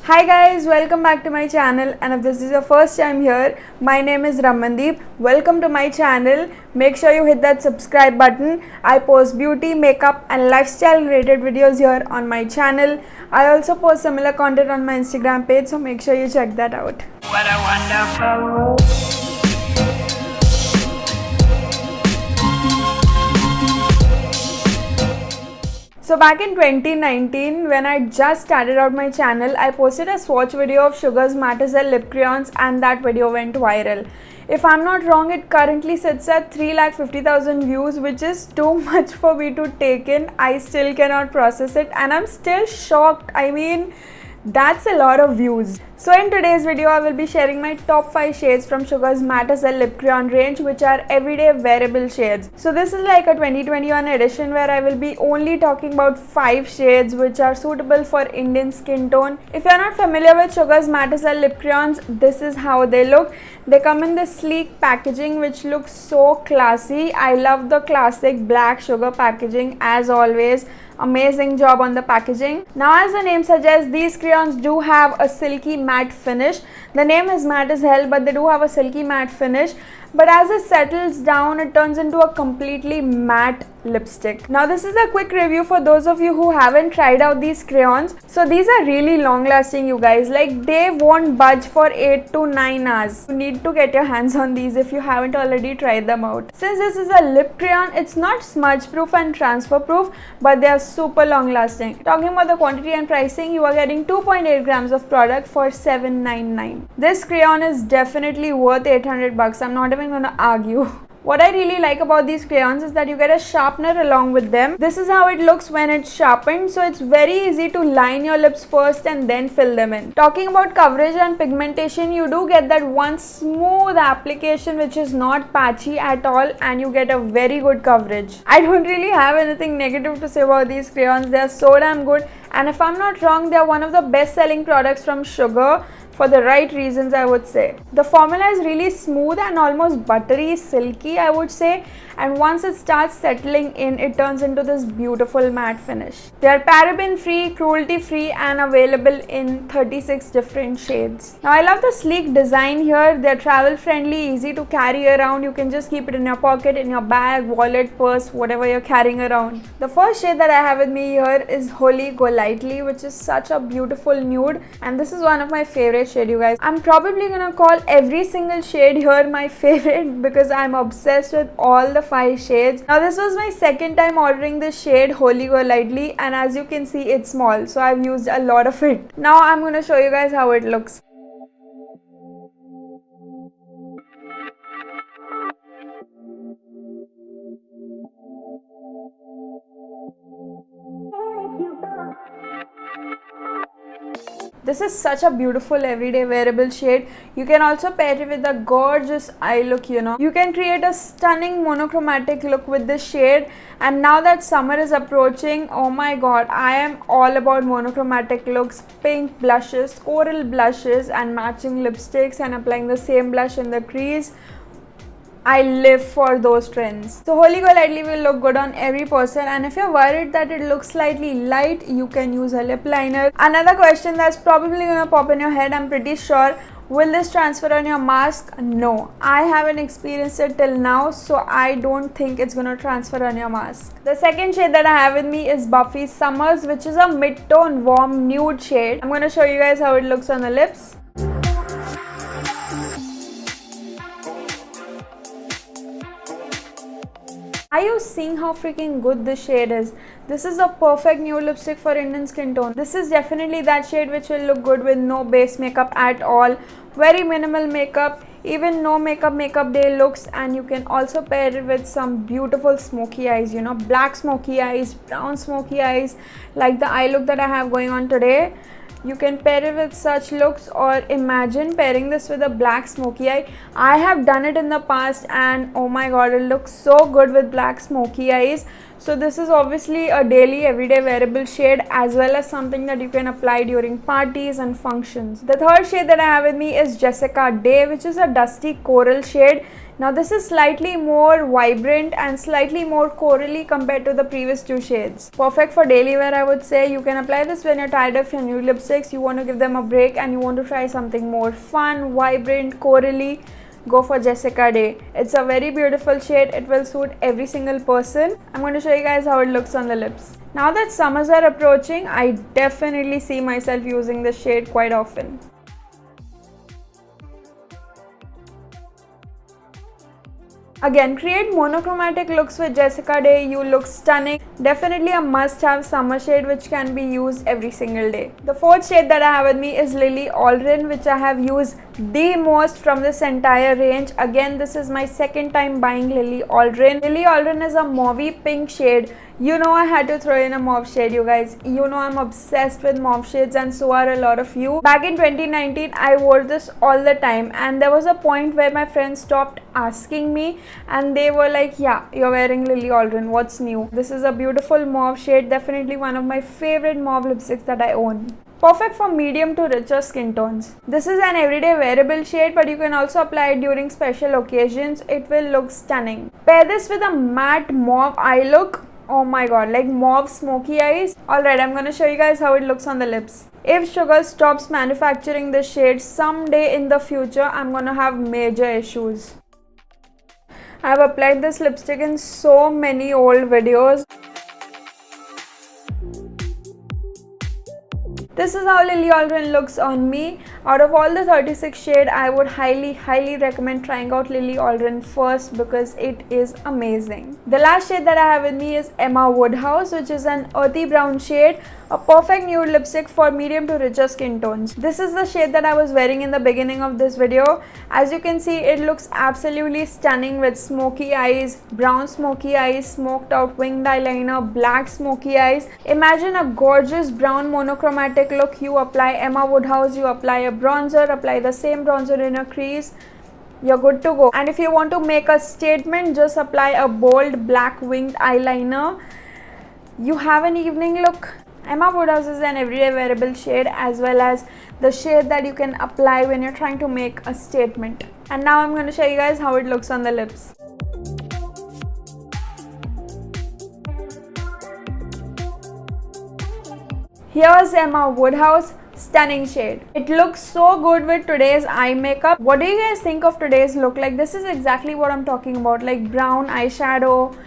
Hi guys, welcome back to my channel, and if this is your first time here, my name is Ramandeep. Welcome to my channel. Make sure you hit that subscribe button. I post beauty, makeup and lifestyle related videos here on my channel. I also post similar content on my Instagram page, so make sure you check that out. What a wonderful world. So back in 2019, when I just started out my channel, I posted a swatch video of Sugar's Matte Gel lip crayons and that video went viral. If I'm not wrong, it currently sits at 3,50,000 views, which is too much for me to take in. I still cannot process it and I'm still shocked. I mean, that's a lot of views. So in today's video, I will be sharing my top 5 shades from Sugar's Matte Gel lip crayon range, which are everyday wearable shades. So this is like a 2021 edition where I will be only talking about 5 shades which are suitable for Indian skin tone. If you are not familiar with Sugar's Matte Gel lip crayons, this is how they look. They come in this sleek packaging which looks so classy. I love the classic black sugar packaging as always. Amazing job on the packaging. Now, as the name suggests, these crayons do have a silky matte finish. The name is matte as hell, but they do have a silky matte finish. But as it settles down, it turns into a completely matte lipstick. Now, this is a quick review for those of you who haven't tried out these crayons. So these are really long lasting, you guys. Like, they won't budge for 8 to 9 hours. You need to get your hands on these if you haven't already tried them out. Since this is a lip crayon, it's not smudge proof and transfer proof, but they are super long lasting. Talking about the quantity and pricing, you are getting 2.8 grams of product for $7.99. This crayon is definitely worth 800 bucks. I'm not even gonna argue. What I really like about these crayons is that you get a sharpener along with them. This is how it looks when it's sharpened, so it's very easy to line your lips first and then fill them in. Talking about coverage and pigmentation, you do get that one smooth application which is not patchy at all, and you get a very good coverage. I don't really have anything negative to say about these crayons. They are so damn good, and if I'm not wrong, they are one of the best selling products from Sugar. For the right reasons, I would say. The formula is really smooth and almost buttery, silky, I would say. And once it starts settling in, it turns into this beautiful matte finish. They are paraben free, cruelty free and available in 36 different shades. Now, I love the sleek design here. They are travel friendly, easy to carry around. You can just keep it in your pocket, in your bag, wallet, purse, whatever you're carrying around. The first shade that I have with me here is Holy Golightly, which is such a beautiful nude. And this is one of my favorite shade, you guys. I'm probably gonna call every single shade here my favorite because I'm obsessed with all the 5 shades. Now, this was my second time ordering this shade Holy Golightly, and as you can see, it's small, so I've used a lot of it. Now I'm gonna show you guys how it looks. This is such a beautiful everyday wearable shade. You can also pair it with a gorgeous eye look, you know. You can create a stunning monochromatic look with this shade. And now that summer is approaching, oh my god, I am all about monochromatic looks, pink blushes, coral blushes and matching lipsticks and applying the same blush in the crease. I live for those trends. So Holy Golightly will look good on every person, and if you're worried that it looks slightly light, you can use a lip liner. Another question that's probably gonna pop in your head, I'm pretty sure, will this transfer on your mask? No, I haven't experienced it till now, so I don't think it's gonna transfer on your mask. The second shade that I have with me is Buffy Summers, which is a mid-tone warm nude shade. I'm gonna show you guys how it looks on the lips. Are you seeing how freaking good this shade is? This is a perfect nude lipstick for Indian skin tone. This is definitely that shade which will look good with no base makeup at all. Very minimal makeup, even no makeup day looks, and you can also pair it with some beautiful smoky eyes, you know, black smoky eyes, brown smoky eyes, like the eye look that I have going on today. You can pair it with such looks, or imagine pairing this with a black smoky eye. I have done it in the past and oh my god, it looks so good with black smoky eyes. So this is obviously a daily everyday wearable shade as well as something that you can apply during parties and functions. The third shade that I have with me is Jessica Day, which is a dusty coral shade. Now this is slightly more vibrant and slightly more corally compared to the previous two shades. Perfect for daily wear, I would say. You can apply this when you're tired of your new lipsticks, you want to give them a break and you want to try something more fun, vibrant, corally. Go for Jessica Day. It's a very beautiful shade. It will suit every single person. I'm going to show you guys how it looks on the lips. Now that summers are approaching, I definitely see myself using this shade quite often. Again, create monochromatic looks with Jessica Day. You look stunning. Definitely a must-have summer shade which can be used every single day. The fourth shade that I have with me is Lily Aldrin, which I have used the most from this entire range. Again, this is my second time buying Lily Aldrin. Lily Aldrin is a mauvey pink shade. You know I had to throw in a mauve shade, you guys. You know I'm obsessed with mauve shades and so are a lot of you. Back in 2019, I wore this all the time and there was a point where my friends stopped asking me and they were like, yeah, you're wearing Lily Aldrin, what's new? This is a beautiful mauve shade, definitely one of my favorite mauve lipsticks that I own. Perfect for medium to richer skin tones. This is an everyday wearable shade, but you can also apply it during special occasions. It will look stunning. Pair this with a matte mauve eye look. Oh my god, like mauve smoky eyes. Alright, I'm gonna show you guys how it looks on the lips. If Sugar stops manufacturing this shade someday in the future, I'm gonna have major issues. I've applied this lipstick in so many old videos. This is how Lily Aldrin looks on me. Out of all the 36 shade, I would highly recommend trying out Lily Aldrin first because it is amazing. The last shade that I have with me is Emma Woodhouse, which is an earthy brown shade. A perfect nude lipstick for medium to richer skin tones. This is the shade that I was wearing in the beginning of this video. As you can see, it looks absolutely stunning with smoky eyes, brown smoky eyes, smoked out winged eyeliner, black smoky eyes. Imagine a gorgeous brown monochromatic look. You apply Emma Woodhouse, you apply a bronzer, apply the same bronzer in a crease. You're good to go. And if you want to make a statement, just apply a bold black winged eyeliner. You have an evening look. Emma Woodhouse is an everyday wearable shade as well as the shade that you can apply when you're trying to make a statement. And now I'm going to show you guys how it looks on the lips. Here's Emma Woodhouse. Stunning shade. It looks so good with today's eye makeup. What do you guys think of today's look? Like, this is exactly what I'm talking about. Like brown eyeshadow,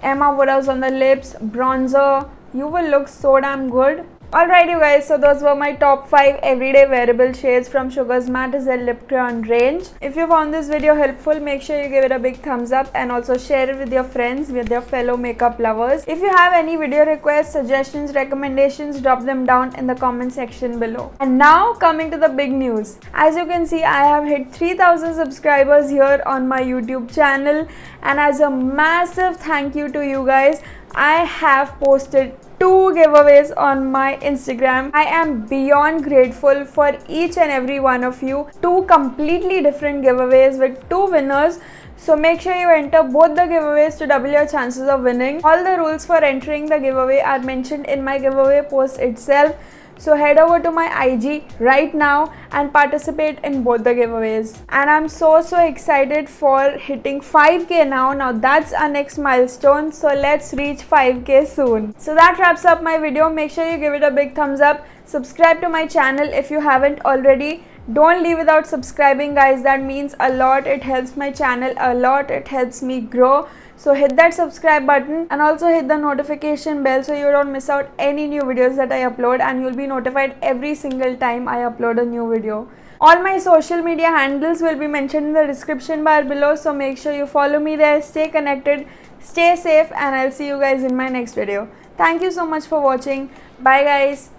Emma Woodhouse on the lips, bronzer. You will look so damn good. Alright you guys, so those were my top 5 everyday wearable shades from Sugar's Matte as Lip Crayon range. If you found this video helpful, make sure you give it a big thumbs up and also share it with your friends, with your fellow makeup lovers. If you have any video requests, suggestions, recommendations, drop them down in the comment section below. And now coming to the big news. As you can see, I have hit 3000 subscribers here on my YouTube channel, and as a massive thank you to you guys, I have posted 2 giveaways on my Instagram. I am beyond grateful for each and every one of you. 2 completely different giveaways with 2 winners. So make sure you enter both the giveaways to double your chances of winning. All the rules for entering the giveaway are mentioned in my giveaway post itself. So head over to my IG right now and participate in both the giveaways. And I'm so excited for hitting 5k now. Now that's our next milestone. So let's reach 5k soon. So that wraps up my video. Make sure you give it a big thumbs up. Subscribe to my channel if you haven't already. Don't leave without subscribing, guys. That means a lot. It helps my channel a lot. It helps me grow. So hit that subscribe button and also hit the notification bell so you don't miss out any new videos that I upload, and you'll be notified every single time I upload a new video. All my social media handles will be mentioned in the description bar below, so make sure you follow me there. Stay connected, stay safe, and I'll see you guys in my next video. Thank you so much for watching. Bye guys.